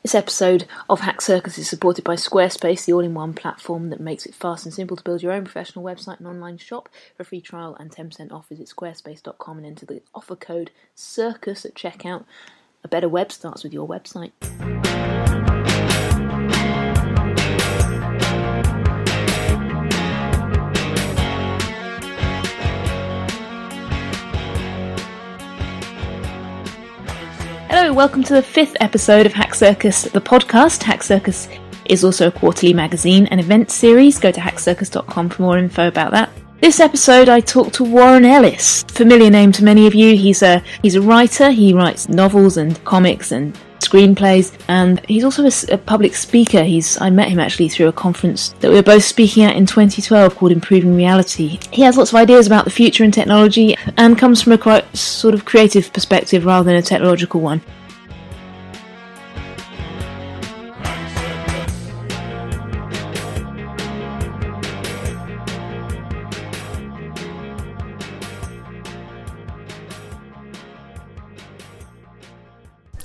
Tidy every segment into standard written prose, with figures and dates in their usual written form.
This episode of Hack Circus is supported by Squarespace, the all-in-one platform that makes it fast and simple to build your own professional website and online shop. For a free trial and 10% off, visit squarespace.com and enter the offer code CIRCUS at checkout. A better web starts with your website. Hello, welcome to the 5th episode of Hack Circus, the podcast. Hack Circus is also a quarterly magazine and event series. Go to hackcircus.com for more info about that. This episode I talked to Warren Ellis, familiar name to many of you. He's a writer. He writes novels and comics and screenplays, and he's also a public speaker. I met him actually through a conference that we were both speaking at in 2012 called Improving Reality. He has lots of ideas about the future and technology and comes from a quite sort of creative perspective rather than a technological one.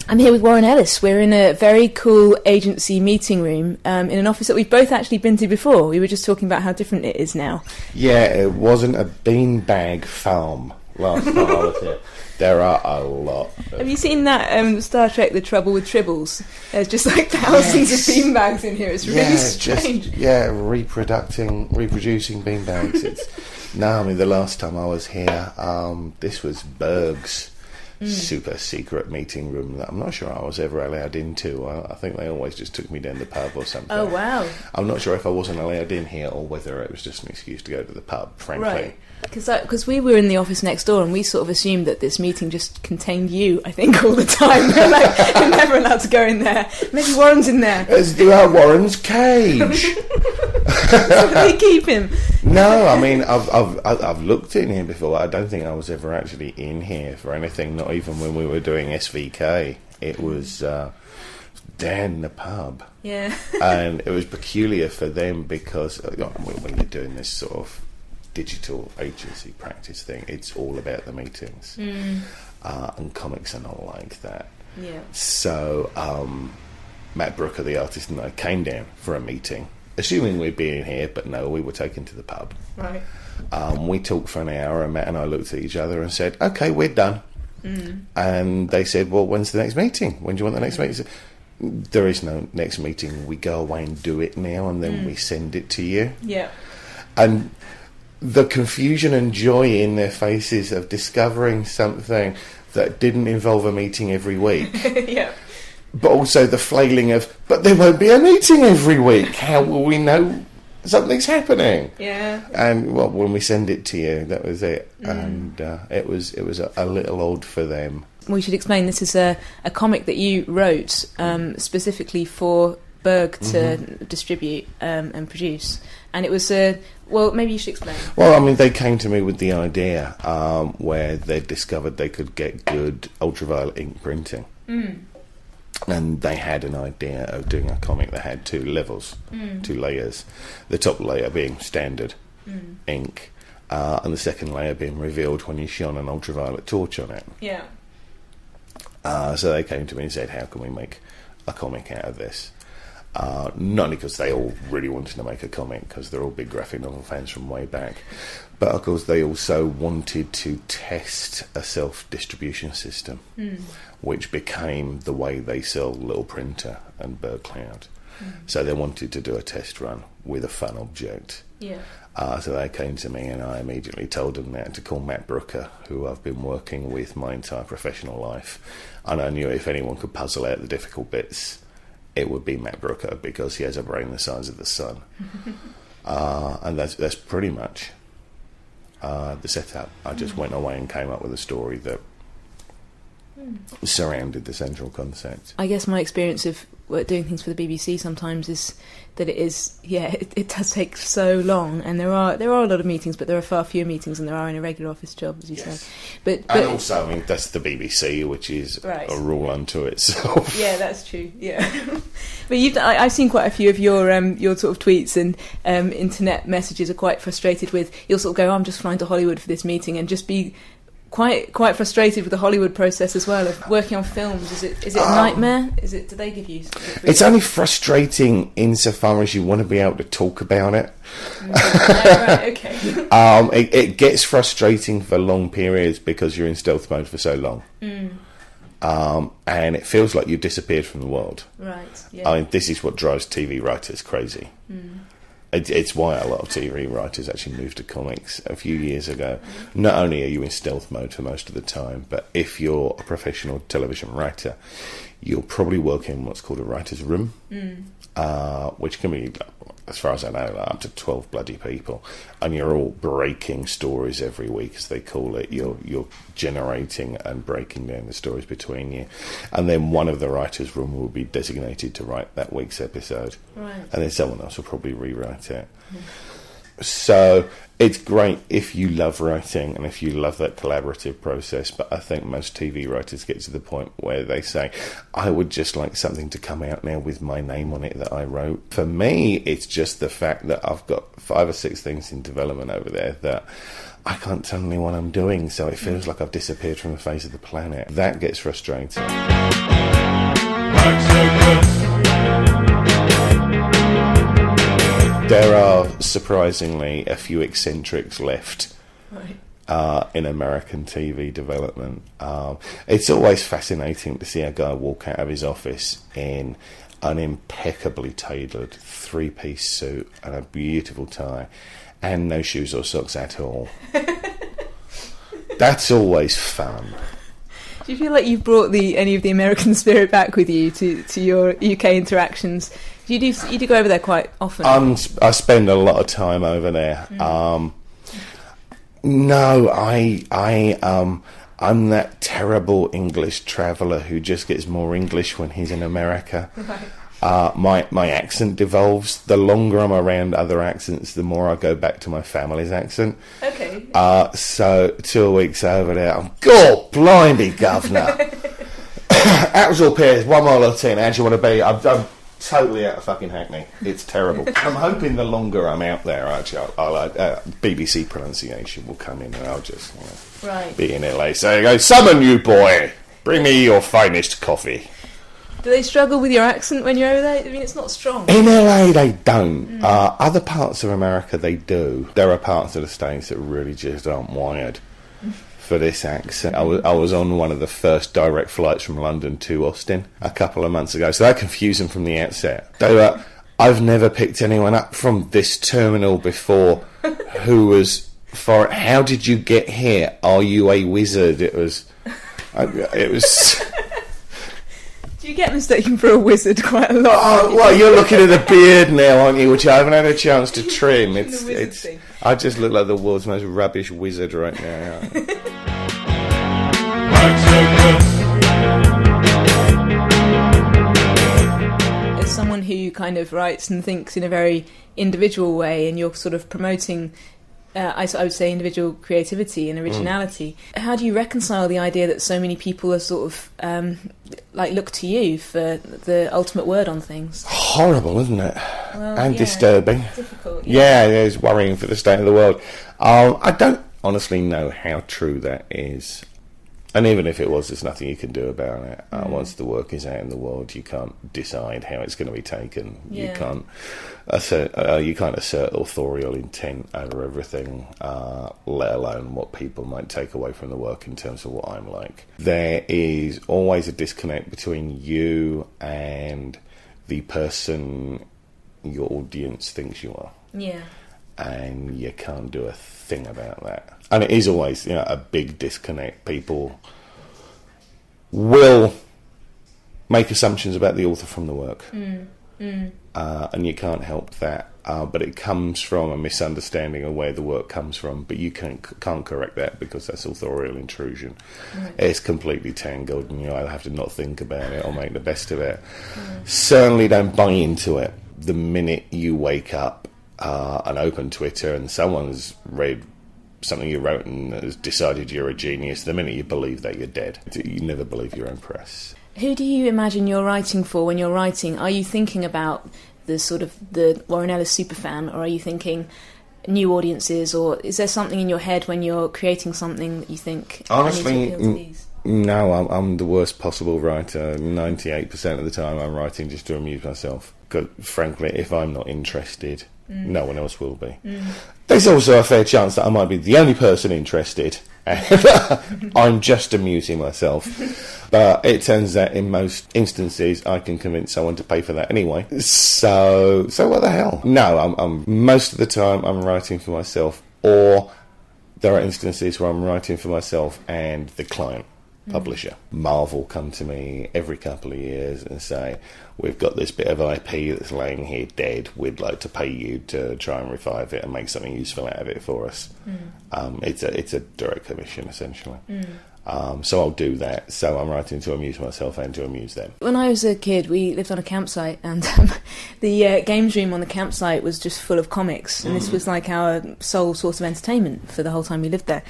I'm here with Warren Ellis. We're in a very cool agency meeting room in an office that we've both actually been to before. We were just talking about how different it is now. Yeah, it wasn't a beanbag farm last time I was here. There are a lot. Have you seen that Star Trek, The Trouble with Tribbles? There's just like thousands of beanbags in here. It's really strange. Reproducing beanbags. No, I mean, the last time I was here, this was Berg's super secret meeting room that I'm not sure I was ever allowed into. I think they always just took me down the pub or something. Oh, wow. I'm not sure if I wasn't allowed in here or whether it was just an excuse to go to the pub, frankly. Right. Because we were in the office next door and we sort of assumed that this meeting just contained you, I think, all the time. We're like, you're never allowed to go in there. Maybe Warren's in there. It's Warren's cage. So they keep him. No, I mean, I've looked in here before. I don't think I was ever actually in here for anything, not even when we were doing SVK. It was down the pub. Yeah. And it was peculiar for them because when you're doing this sort of digital agency practice thing, it's all about the meetings. And comics are not like that. Yeah. So Matt Brooker, the artist, and I came down for a meeting, assuming we'd be in here, but no, we were taken to the pub. Right. We talked for an hour, and Matt and I looked at each other and said, okay, we're done. And they said, well, when's the next meeting? When do you want the next meeting? Said, there is no next meeting. We go away and do it now, and then we send it to you. Yeah. And the confusion and joy in their faces of discovering something that didn't involve a meeting every week. Yeah. But also the flailing of, but there won't be a meeting every week. How will we know something's happening? Yeah. And well, when we send it to you, that was it. And it was a little odd for them. We should explain this is a comic that you wrote specifically for Berg to distribute and produce. And it was well, maybe you should explain. Well, I mean, they came to me with the idea where they discovered they could get good ultraviolet ink printing. And they had an idea of doing a comic that had two levels, two layers. The top layer being standard ink, and the second layer being revealed when you shone an ultraviolet torch on it. Yeah. So they came to me and said, how can we make a comic out of this? Not only because they all really wanted to make a comic, because they're all big graphic novel fans from way back, but of course they also wanted to test a self-distribution system, which became the way they sell Little Printer and Bird Cloud. So they wanted to do a test run with a fun object. Yeah. So they came to me, and I immediately told them that to call Matt Brooker, who I've been working with my entire professional life, and I knew if anyone could puzzle out the difficult bits, it would be Matt Brooker, because he has a brain the size of the sun. And that's pretty much the setup. I just went away and came up with a story that surrounded the central concept. I guess my experience of doing things for the BBC sometimes is that it does take so long, and there are a lot of meetings, but there are far fewer meetings than there are in a regular office job, as you say. But and also, I mean, that's the BBC, which is a rule unto itself. Yeah, that's true. Yeah, but I've seen quite a few of your sort of tweets and internet messages are quite frustrated with. You'll sort of go, "I'm just flying to Hollywood for this meeting," and just be quite frustrated with the Hollywood process as well of working on films. Is it a nightmare? Do they give you? It's only frustrating insofar as you want to be able to talk about it. Right, okay. It gets frustrating for long periods because you're in stealth mode for so long. And it feels like you've disappeared from the world. Right. Yeah. I mean, this is what drives TV writers crazy. It's why a lot of TV writers actually moved to comics a few years ago. Not only are you in stealth mode for most of the time, but if you're a professional television writer, you'll probably work in what's called a writer's room, which can be, as far as I know, like up to 12 bloody people, and you're all breaking stories every week, as they call it. You're generating and breaking down the stories between you, and then one of the writers' room will be designated to write that week's episode, right. And then someone else will probably rewrite it. So it's great if you love writing and if you love that collaborative process, but I think most TV writers get to the point where they say, I would just like something to come out now with my name on it that I wrote. For me, it's just the fact that I've got 5 or 6 things in development over there that I can't tell anyone I'm doing, so it feels like I've disappeared from the face of the planet. That gets frustrating. There are surprisingly a few eccentrics left in American TV development. It's always fascinating to see a guy walk out of his office in an impeccably tailored 3-piece suit and a beautiful tie and no shoes or socks at all. That's always fun. Do you feel like you've brought any of the American spirit back with you to your UK interactions? You do go over there quite often? I spend a lot of time over there. No, I'm that terrible English traveller who just gets more English when he's in America. Right. My accent devolves. The longer I'm around other accents, the more I go back to my family's accent. Okay. So 2 weeks over there, I'm, God blimey, governor. Apples or pears, 1 mile or 10, how do you want to be? I'm totally out of fucking Hackney. It's terrible. I'm hoping the longer I'm out there, actually, I'll BBC pronunciation will come in and I'll just be in LA. So you go, summon you, boy. Bring me your finest coffee. Do they struggle with your accent when you're over there? I mean, it's not strong. In LA, they don't. Other parts of America, they do. There are parts of the States that really just aren't wired for this accent. I was on one of the first direct flights from London to Austin a couple of months ago, so that confused them from the outset. They were, I've never picked anyone up from this terminal before who was for, how did you get here? Are you a wizard? It was... Do you get mistaken for a wizard quite a lot? Oh, well, you're looking at the beard now, aren't you? Which I haven't had a chance to trim. It's. I just look like the world's most rubbish wizard right now. As someone who kind of writes and thinks in a very individual way, and you're sort of promoting, I would say, individual creativity and originality. How do you reconcile the idea that so many people are sort of look to you for the ultimate word on things? Horrible, isn't it? Well, and disturbing. Difficult. Yeah, it's worrying for the state of the world. I don't honestly know how true that is. And even if it was, there's nothing you can do about it. Once the work is out in the world, you can't decide how it's going to be taken. Yeah. You can't assert authorial intent over everything, let alone what people might take away from the work in terms of what I'm like. There is always a disconnect between you and the person your audience thinks you are. Yeah. And you can't do a thing about that. And it is always, a big disconnect. People will make assumptions about the author from the work. And you can't help that. But it comes from a misunderstanding of where the work comes from. But you can't correct that because that's authorial intrusion. Right. It's completely tangled and you either have to not think about it or make the best of it. Certainly don't buy into it the minute you wake up and open Twitter and someone's read something you wrote and has decided you're a genius. The minute you believe that, you're dead. You never believe your own press. Who do you imagine you're writing for when you're writing? Are you thinking about the sort of the Warren Ellis superfan, or are you thinking, new audiences, or is there something in your head when you're creating something that you think, honestly, I need to appeal to these? No, I'm the worst possible writer. 98% of the time I'm writing just to amuse myself. Because, frankly, if I'm not interested, no one else will be. There's also a fair chance that I might be the only person interested, and I'm just amusing myself. But it turns out in most instances I can convince someone to pay for that anyway. So what the hell? No, I'm most of the time I'm writing for myself, or there are instances where I'm writing for myself and the client. Publisher. Marvel come to me every couple of years and say, we've got this bit of IP that's laying here dead, we'd like to pay you to try and revive it and make something useful out of it for us. It's a direct commission essentially. So I'll do that. So I'm writing to amuse myself and to amuse them. When I was a kid, we lived on a campsite, and the games room on the campsite was just full of comics, and this was like our sole source of entertainment for the whole time we lived there.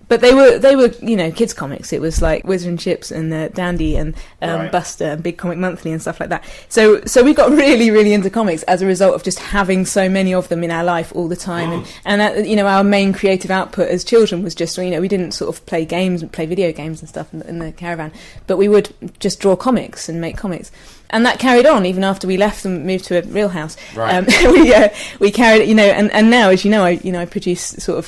But they were, kids' comics. It was like Whizzer and Chips and Dandy and Buster and Big Comic Monthly and stuff like that. So we got really, really into comics as a result of just having so many of them in our life all the time. And our main creative output as children was just, we didn't sort of play games and play video games and stuff in the caravan, but we would just draw comics and make comics. And that carried on even after we left and moved to a real house. Right. We carried it, and now, as you know, I produce sort of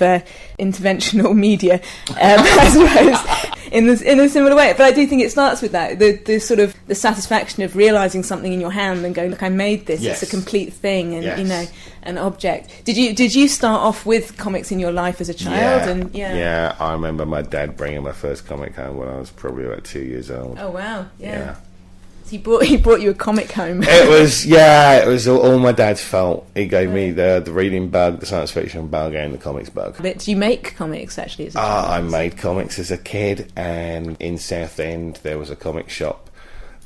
interventional media, I suppose, in a similar way. But I do think it starts with that, the sort of the satisfaction of realising something in your hand and going, look, I made this. Yes. It's a complete thing, and an object. Did you start off with comics in your life as a child? Yeah, I remember my dad bringing my first comic home when I was probably about 2 years old. Oh wow, yeah. He brought you a comic home. It was all my dad's fault. He gave me the reading bug, the science fiction bug, and the comics bug. But do you make comics actually as a child? I made comics as a kid, and in Southend there was a comic shop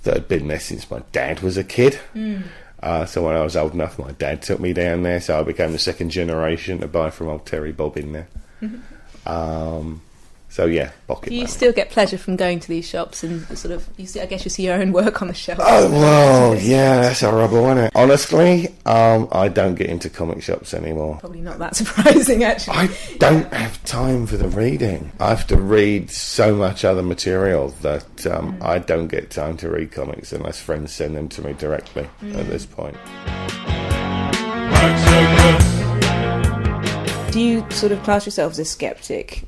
that had been there since my dad was a kid. So when I was old enough, my dad took me down there, so I became the second generation to buy from old Terry Bob in there. So yeah, pocket money. You still get pleasure from going to these shops and sort of, I guess you see your own work on the shelf. Oh, well, yeah, that's horrible, isn't it? Honestly, I don't get into comic shops anymore. Probably not that surprising, actually. I don't have time for the reading. I have to read so much other material that I don't get time to read comics unless friends send them to me directly at this point. Do you sort of class yourself as a skeptic?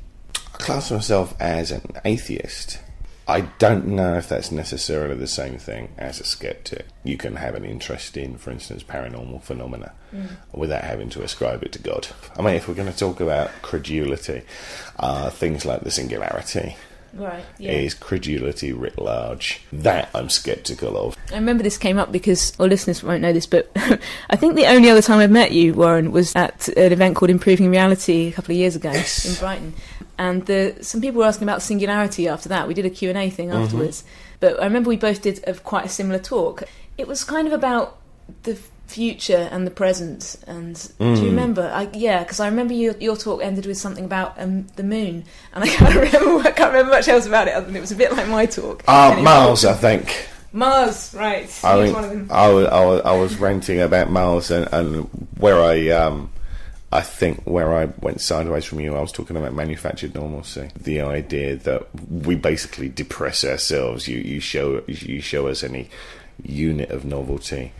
I class myself as an atheist. I don't know if that's necessarily the same thing as a skeptic. You can have an interest in, for instance, paranormal phenomena without having to ascribe it to God. I mean, if we're going to talk about credulity, things like the singularity is credulity writ large. That I'm sceptical of. I remember this came up because, or listeners won't know this, but I think the only other time I've met you, Warren, was at an event called Improving Reality a couple of years ago in Brighton. And some people were asking about singularity after that. We did a Q&A thing afterwards. But I remember we both did quite a similar talk. It was kind of about the future and the present. And do you remember? Because I remember your talk ended with something about the moon. And I can't remember much else about it other than it was a bit like my talk. Mars, I think. Mars, right. I mean, one of them. I was ranting about Mars and where I think where I went sideways from you, I was talking about manufactured normalcy. The idea that we basically depress ourselves. You show us any unit of novelty,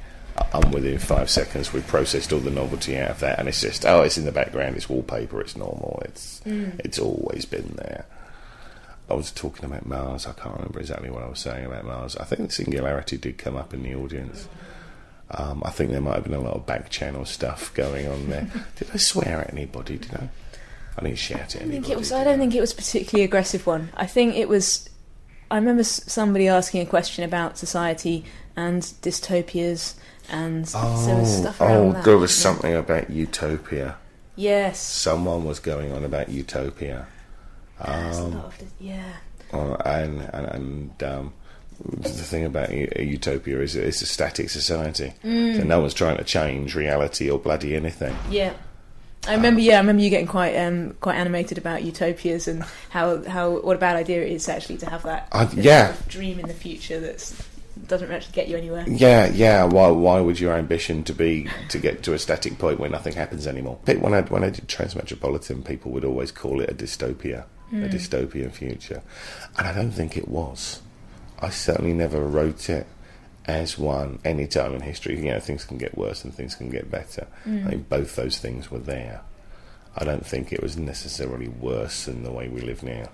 and within 5 seconds we've processed all the novelty out of that, and it's just, it's in the background, it's wallpaper, it's normal, it's always been there. I was talking about Mars. I can't remember exactly what I was saying about Mars. I think the singularity did come up in the audience. I think there might have been a lot of back channel stuff going on there. Did I swear at anybody? Did I? I didn't shout at anybody. I don't think it was a particularly aggressive one. I think it was. I remember somebody asking a question about society and dystopias, and there was stuff around that. There was something about utopia. Yes. Someone was going on about utopia. The thing about a utopia is it's a static society, so no one's trying to change reality or bloody anything. Yeah, I remember you getting quite animated about utopias and how what a bad idea it is actually to have that dream in the future that's doesn't actually get you anywhere. Yeah. Why would your ambition to get to a static point where nothing happens anymore? When I did Transmetropolitan, people would always call it a dystopia, a dystopian future, and I don't think it was. I certainly never wrote it as one. Any time in history, things can get worse and things can get better. I think both those things were there. I don't think it was necessarily worse than the way we live now,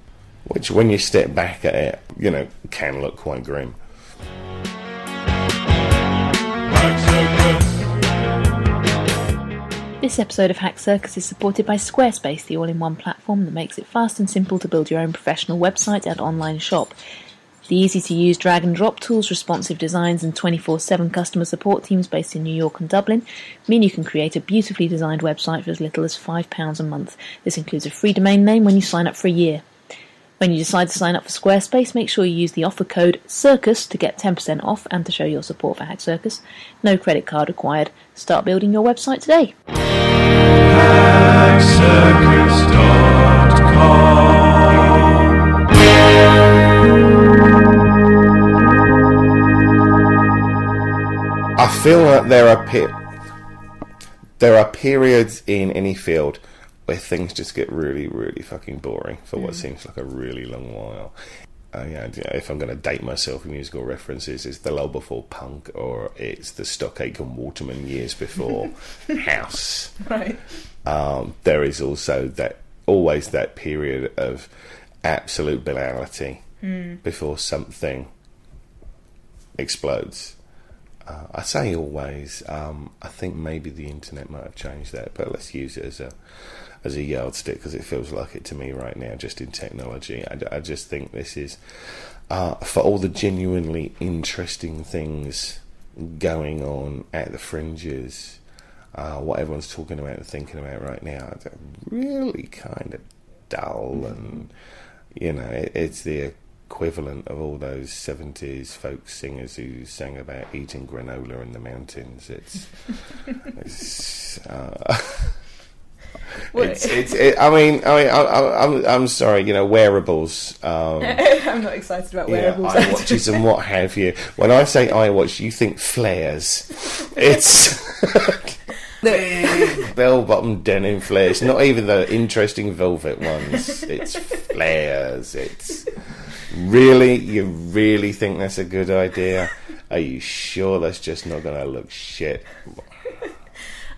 which, when you step back at it, can look quite grim. This episode of Hack Circus is supported by Squarespace, the all-in-one platform that makes it fast and simple to build your own professional website and online shop. The easy-to-use drag-and-drop tools, responsive designs, and 24/7 customer support teams based in New York and Dublin mean you can create a beautifully designed website for as little as £5 a month. This includes a free domain name when you sign up for a year. When you decide to sign up for Squarespace, make sure you use the offer code CIRCUS to get 10% off and to show your support for Hack Circus. No credit card required. Start building your website today. I feel that there are periods in any field where things just get really, really fucking boring for what seems like a really long while. If I'm going to date myself with musical references, it's the lull before punk, or it's the Stock Aitken Waterman years before house. Right. There is also always that period of absolute banality before something explodes. I say always. I think maybe the internet might have changed that, but let's use it as a yardstick, because it feels like it to me right now, just in technology. I just think this is, for all the genuinely interesting things going on at the fringes, what everyone's talking about and thinking about right now, it's really kind of dull, and it's the equivalent of all those 70s folk singers who sang about eating granola in the mountains. I'm sorry, wearables. I'm not excited about wearables. iWatches and what have you. When I say iWatch, you think flares. It's bell-bottom denim flares, not even the interesting velvet ones. It's flares. It's you really think that's a good idea? Are you sure that's just not going to look shit?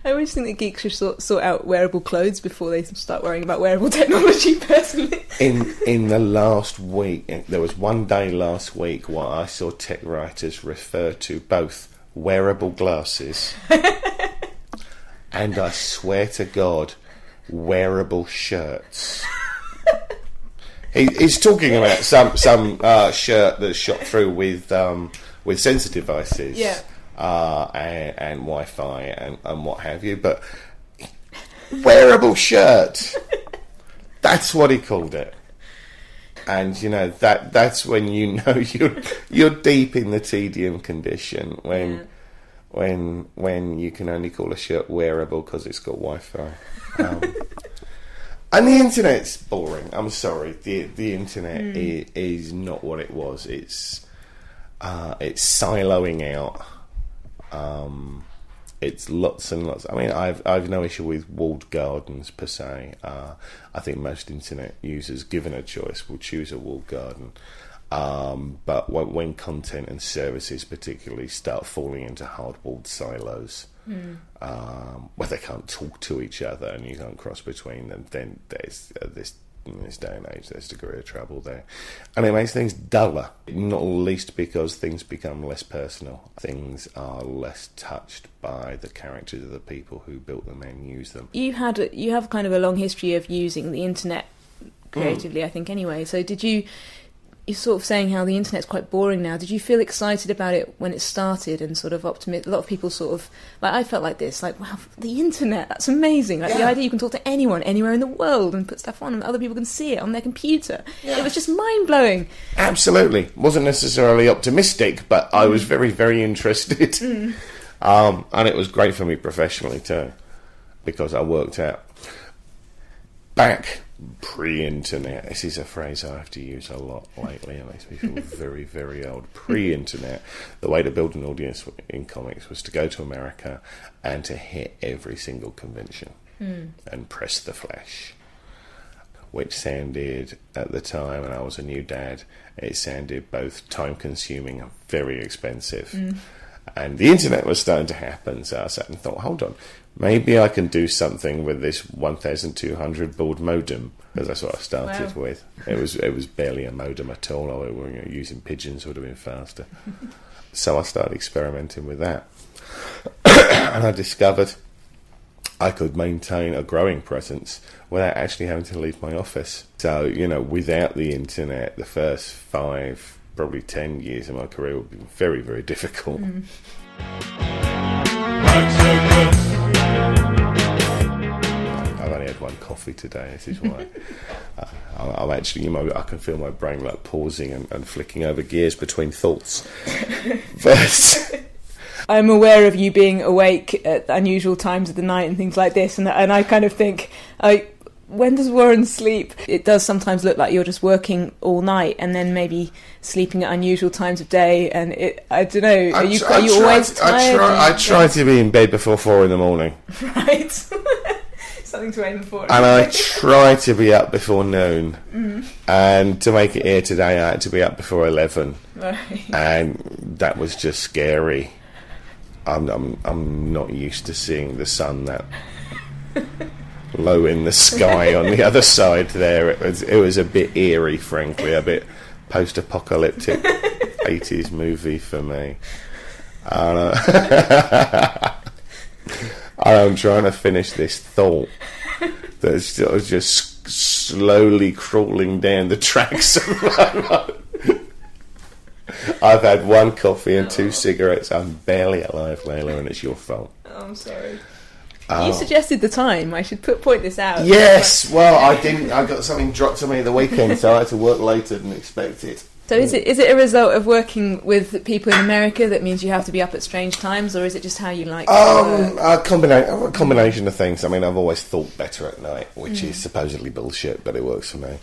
I always think that geeks should sort out wearable clothes before they start worrying about wearable technology, personally. In the last week, there was one day last week where I saw tech writers refer to both wearable glasses and, I swear to God, wearable shirts. He's talking about some shirt that's shot through with sensor devices. Yeah. And Wi-Fi and what have you, but wearable shirt. That's what he called it. And that's when you're deep in the tedium condition when you can only call a shirt wearable because it's got Wi-Fi. And the internet's boring. I'm sorry. The internet is not what it was. It's siloing out. It's lots and lots. I mean, I've no issue with walled gardens per se. I think most internet users, given a choice, will choose a walled garden. But when content and services particularly start falling into hard-walled silos, where they can't talk to each other and you can't cross between them, then there's in this day and age, there's a degree of trouble there. And it makes things duller, not least because things become less personal. Things are less touched by the characters of the people who built them and use them. You have kind of a long history of using the internet creatively, I think, anyway. So you're sort of saying how the internet's quite boring now. Did you feel excited about it when it started and sort of optimistic? A lot of people sort of, I felt like this, wow, the internet, that's amazing. The idea you can talk to anyone, anywhere in the world and put stuff on and other people can see it on their computer. Yeah. It was just mind-blowing. Absolutely. Wasn't necessarily optimistic, but I was very, very interested. And it was great for me professionally too, because I worked out back pre-internet. This is a phrase I have to use a lot lately. It makes me feel very, very old. Pre-internet, the way to build an audience in comics was to go to America and to hit every single convention and press the flesh, which sounded, at the time, and I was a new dad, it sounded both time-consuming and very expensive. And the internet was starting to happen, so I sat and thought, hold on, maybe I can do something with this 1,200 baud modem, because that's what I started with. It was barely a modem at all. Using pigeons would have been faster. So I started experimenting with that. And I discovered I could maintain a growing presence without actually having to leave my office. So, without the internet, the first 5, probably 10 years of my career would be very, very difficult. I've only had one coffee today, this is why. I'm actually, I can feel my brain like pausing and flicking over gears between thoughts. But I'm aware of you being awake at unusual times of the night and things like this, and I kind of think, when does Warren sleep? It does sometimes look like you're just working all night and then maybe sleeping at unusual times of day, and I don't know, are you always tired? I try to be in bed before 4 a.m. Right. Something to aim for. And I try to be up before noon. And to make it here today, I had to be up before 11. Right. And that was just scary. I'm not used to seeing the sun that low in the sky on the other side there. It was a bit eerie, frankly, a bit post-apocalyptic 80s movie for me. I'm trying to finish this thought that's just slowly crawling down the tracks of my mind. I've had 1 coffee and 2 cigarettes. I'm barely alive, Leila, and it's your fault. Oh, I'm sorry. You suggested the time. I should point this out. Yes, well, I didn't. I got something dropped on me the weekend, so I had to work later than expected. So is it a result of working with people in America that means you have to be up at strange times, or is it just how you like to work? A combination of things. I mean, I've always thought better at night, which is supposedly bullshit, but it works for me.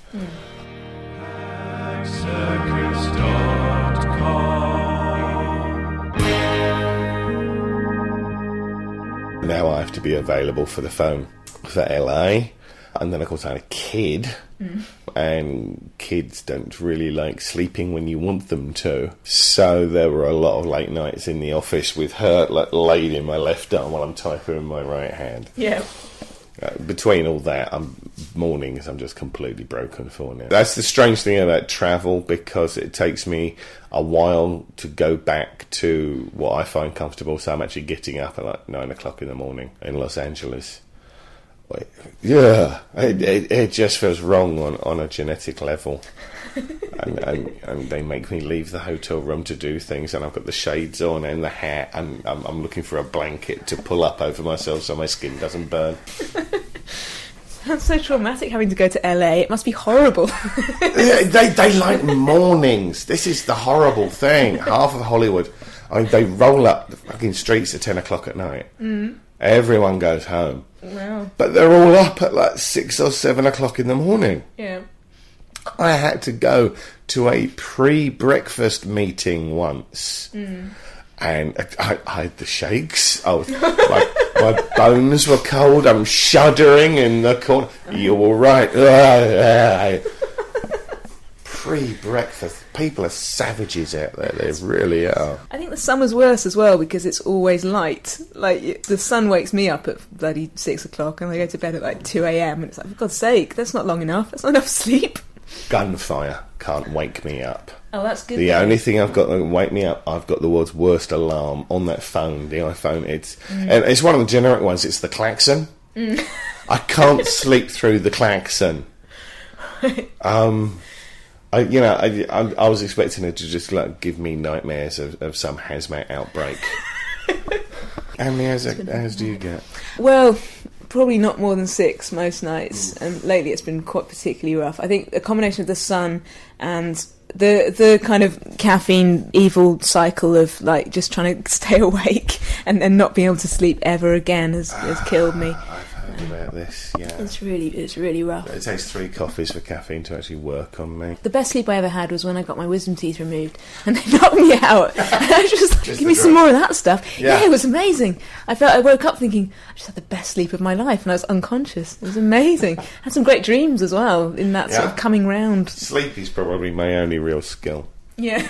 Now I have to be available for the phone for LA, and then of course I had a kid, and kids don't really like sleeping when you want them to, so there were a lot of late nights in the office with her laid in my left arm while I'm typing in my right hand. Yeah. Between all that, mornings I'm just completely broken for now. That's the strange thing about travel, because it takes me a while to go back to what I find comfortable. So I'm actually getting up at like 9 o'clock in the morning in Los Angeles. Yeah, it just feels wrong on a genetic level. and they make me leave the hotel room to do things, and I've got the shades on and the hat, and I'm looking for a blanket to pull up over myself so my skin doesn't burn. Sounds so traumatic having to go to LA. It must be horrible. they like mornings. This is the horrible thing. Half of Hollywood, they roll up the fucking streets at 10 o'clock at night. Everyone goes home. Wow. But they're all up at like 6 or 7 o'clock in the morning. Yeah. I had to go to a pre-breakfast meeting once, and I had the shakes. My bones were cold. I'm shuddering in the corner. You're all right. Pre-breakfast. People are savages out there. They really are. I think the summer's worse as well because it's always light. Like, the sun wakes me up at bloody 6 o'clock and I go to bed at like 2 a.m. and it's like, for God's sake, that's not long enough. That's not enough sleep. Gunfire can't wake me up. Oh, that's good. The only thing I've got that can wake me up, I've got the world's worst alarm on that phone, the iPhone. And it's one of the generic ones. It's the klaxon. I can't sleep through the klaxon. I was expecting it to just like give me nightmares of some hazmat outbreak. How many hours do you get? Well, probably not more than 6 most nights, and lately it's been quite particularly rough. I think a combination of the sun and the kind of caffeine evil cycle of like just trying to stay awake and then not being able to sleep ever again has killed me. about this. Yeah, it's really rough. It takes 3 coffees for caffeine to actually work on me. The best sleep I ever had was when I got my wisdom teeth removed and they knocked me out. And I was just like, give me some more of that stuff. Yeah, it was amazing. I woke up thinking, I just had the best sleep of my life, and I was unconscious. It was amazing. I had some great dreams as well in that sort of coming round. Sleep is probably my only real skill. Yeah.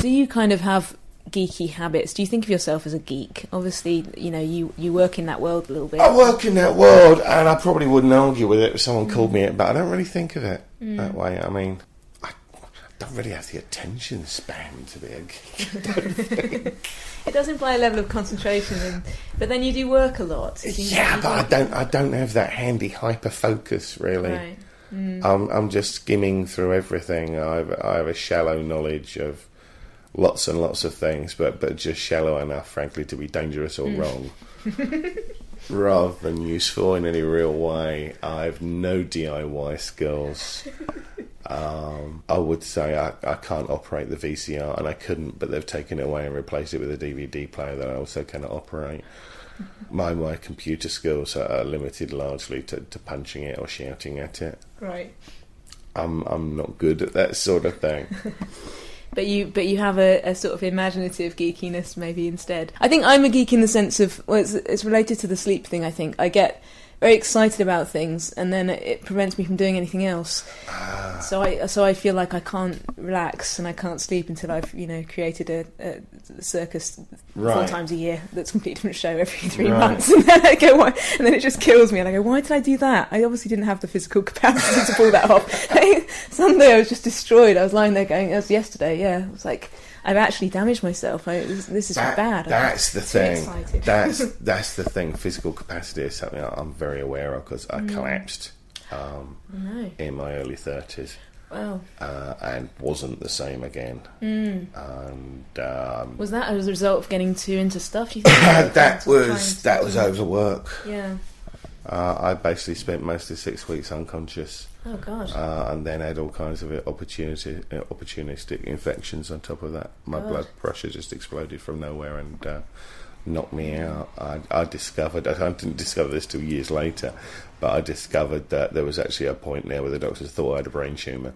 Do you kind of have geeky habits? Do you think of yourself as a geek? Obviously, you work in that world a little bit. I work in that world, and I probably wouldn't argue with it if someone called me it, but I don't really think of it that way. I mean, I don't really have the attention span to be a geek. It does imply a level of concentration, but then you do work a lot. Yeah, but I don't have that handy hyper focus really. Right. I'm just skimming through everything. I have a shallow knowledge of lots and lots of things, but just shallow enough, frankly, to be dangerous or wrong, rather than useful in any real way. I have no DIY skills. I would say I can't operate the VCR, and I couldn't, but they've taken it away and replaced it with a DVD player that I also cannot operate. My computer skills are limited largely to punching it or shouting at it. Right. I'm not good at that sort of thing. But you have a sort of imaginative geekiness maybe instead. I think I'm a geek in the sense of, well, it's related to the sleep thing, I think. I get very excited about things, and then it prevents me from doing anything else. So I feel like I can't relax and I can't sleep until I've created a circus 4 times a year that's a completely different show every 3 months, and then I go, why? And then it just kills me, and I go, why did I do that? I obviously didn't have the physical capacity to pull that off. Sunday I was just destroyed. I was lying there going, it was yesterday, I was like, I've actually damaged myself. This is bad. That's the thing. That's the thing. Physical capacity is something I'm very aware of, because I collapsed in my early 30s. Wow. And wasn't the same again. And was that as a result of getting too into stuff? You think that was overwork. Yeah. I basically spent most of 6 weeks unconscious. Oh God! And then had all kinds of opportunistic infections on top of that. My blood pressure just exploded from nowhere and knocked me out. I didn't discover this till years later, but I discovered that there was actually a point there where the doctors thought I had a brain tumour.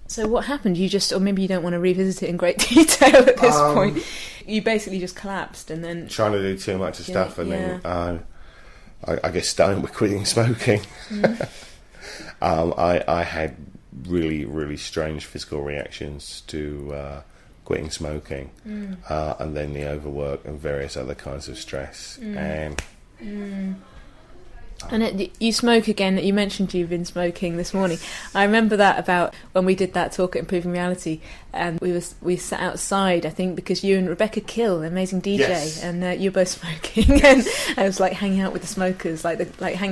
So what happened? You just, or maybe you don't want to revisit it in great detail at this point. You basically just collapsed, and then trying to do too much of stuff, and then I guess starting with quitting smoking. I had really, really strange physical reactions to quitting smoking, and then the overwork and various other kinds of stress. And you smoke again. You mentioned you've been smoking this morning. I remember that about when we did that talk at Improving Reality, and we sat outside, I think, because you and Rebecca Kill, an amazing DJ, and you were both smoking, and I was like hanging out with the smokers, hanging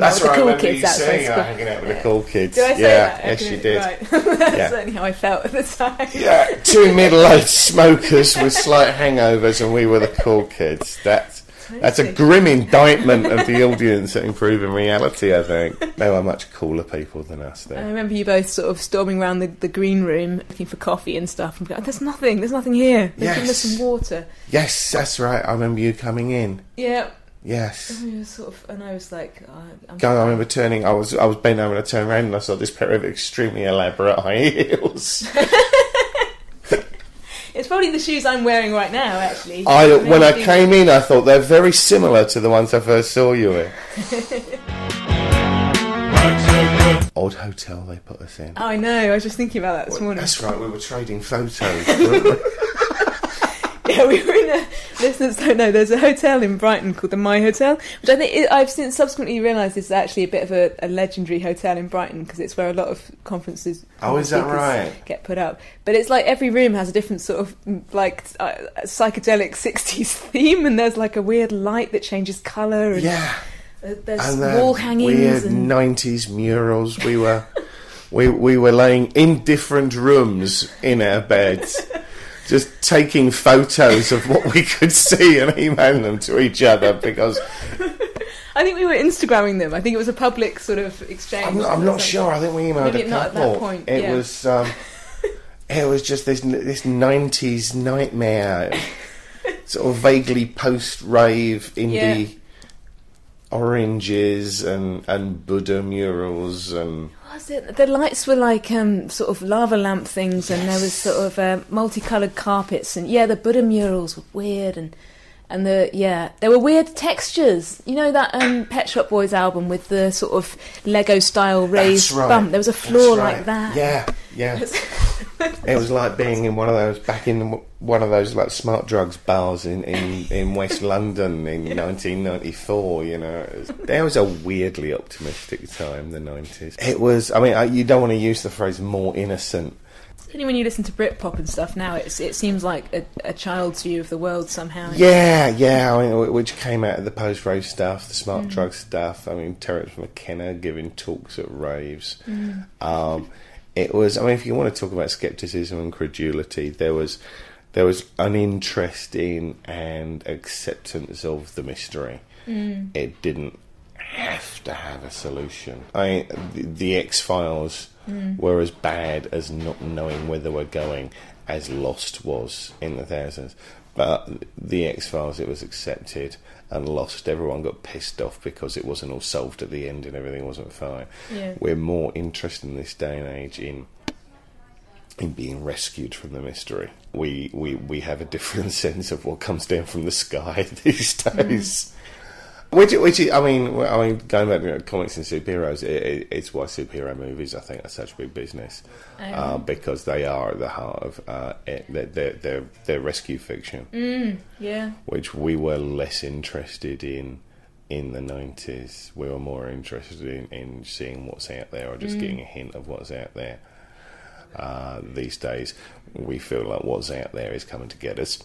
out with the cool kids outside school. Hanging out with the cool kids. Did I say that? Yes, you did. Right. That's certainly how I felt at the time. Yeah, 2 middle-aged smokers with slight hangovers, and we were the cool kids. That's a grim indictment of the audience at Improving Reality, I think. They were much cooler people than us then. I remember you both sort of storming around the green room looking for coffee and stuff, and going, there's nothing here. They've given us some water. Yes, that's right. I remember you coming in. Yeah. Yes. And I was like, I remember turning, I was bent over and I turned around and I saw this pair of extremely elaborate high heels. It's probably the shoes I'm wearing right now, actually. When I came in, I thought they're very similar to the ones I first saw you in. Odd hotel they put us in. Oh, I know. I was just thinking about that this morning. That's right. We were trading photos, weren't we? Yeah, we were in a... Listeners don't know, there's a hotel in Brighton called the My Hotel, which I think I've since subsequently realised is actually a bit of a legendary hotel in Brighton, because it's where a lot of conferences is that right? Get put up. But it's like every room has a different sort of psychedelic 60s theme, and there's like a weird light that changes colour. And there's wall hangings. Weird 90s murals. We were laying in different rooms in our beds. Just taking photos of what we could see and emailing them to each other, because I think we were Instagramming them. I think it was a public sort of exchange. I'm not sure. I think we emailed Maybe a couple. Not at that point. It was just this 90s nightmare. sort of vaguely post-rave indie oranges and Buddha murals and... Was it? The lights were like sort of lava lamp things, and there was sort of multicoloured carpets, and the Buddha murals were weird, and there were weird textures. You know that Pet Shop Boys album with the sort of Lego style raised bump? There was a floor like that. Yeah. It was like being in one of those like smart drugs bars in West London in 1994. You know, it was a weirdly optimistic time, the 90s. It was. I mean, you don't want to use the phrase "more innocent." Only when you listen to Britpop and stuff now, it seems like a child's view of the world somehow. Yeah. I mean, which came out of the post-rave stuff, the smart drug stuff. I mean, Terence McKenna giving talks at raves. It was. I mean, if you want to talk about scepticism and credulity, there was an interest in and acceptance of the mystery. It didn't have to have a solution. The X-Files were as bad as not knowing where they were going as Lost was in the thousands. But the X-Files, it was accepted, and Lost, everyone got pissed off because it wasn't all solved at the end and everything wasn't fine. Yeah. We're more interested in this day and age in being rescued from the mystery. We have a different sense of what comes down from the sky these days. Which is, I mean, going back to comics and superheroes, it's why superhero movies, I think, are such a big business, because they are at the heart of their rescue fiction. Which we were less interested in the 90s. We were more interested in seeing what's out there or just getting a hint of what's out there. These days, we feel like what's out there is coming to get us.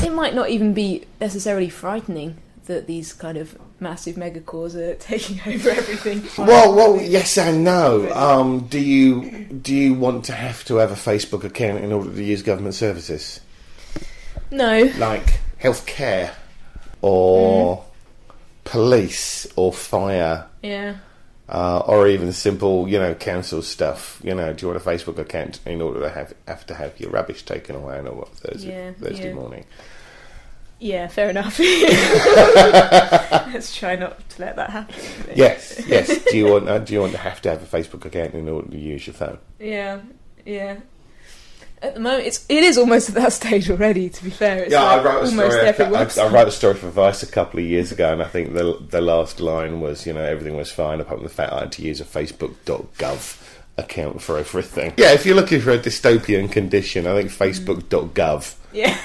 It might not even be necessarily frightening that these kind of massive megacorps are taking over everything. Well, yes and no. Do you want to have a Facebook account in order to use government services? No. Like healthcare or police or fire. Yeah. Or even simple, council stuff. Do you want a Facebook account in order to have to have your rubbish taken away on Thursday morning? Yeah, fair enough. Let's try not to let that happen. Yes. Do you want to have a Facebook account in order to use your phone? Yeah. At the moment, it is almost at that stage already. To be fair, it's I wrote a story. I wrote a story for Vice a couple of years ago, and I think the last line was, everything was fine apart from the fact I had to use a Facebook.gov account for everything. Yeah, if you're looking for a dystopian condition, I think Facebook.gov. Yeah.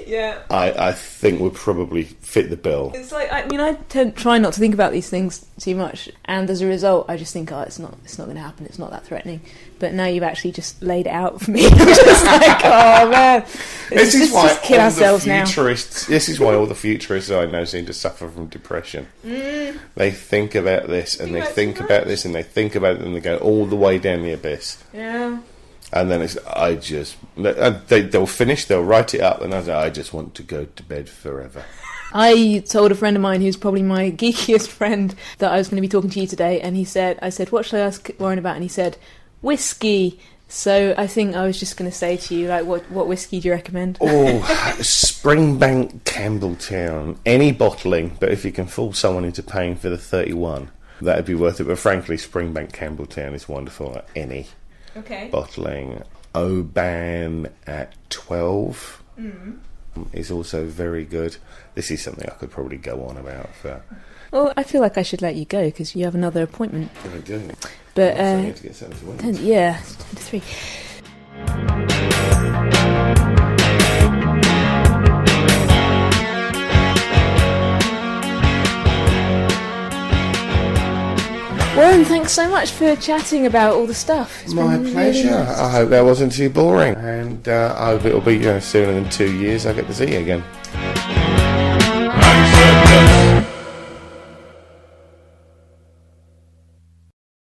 Yeah, I think would probably fit the bill. It's like, I try not to think about these things too much, and as a result, I just think, it's not going to happen. It's not that threatening. But now you've actually just laid it out for me. I'm just like, oh man, this is why just kill ourselves now. This is why all the futurists I know seem to suffer from depression. They think about this, and they think about this, and they think about it, and they go all the way down the abyss. Yeah. And then they'll finish, they'll write it up, and I just want to go to bed forever. I told a friend of mine who's probably my geekiest friend that I was going to be talking to you today, and I said, what should I ask Warren about? And he said, whiskey. So I think I was just going to say to you, like, what whiskey do you recommend? Oh, Springbank Campbelltown. Any bottling, but if you can fool someone into paying for the 31, that'd be worth it. But frankly, Springbank Campbelltown is wonderful. Any. Okay. Bottling. Oban at 12 is also very good. This is something I could probably go on about for... Well, I feel like I should let you go because you have another appointment. I do. But I need to get something to win. 10 to 3. Warren, thanks so much for chatting about all the stuff. It's My been pleasure. Really nice. I hope that wasn't too boring, and I hope it'll be sooner than 2 years I get to see you again.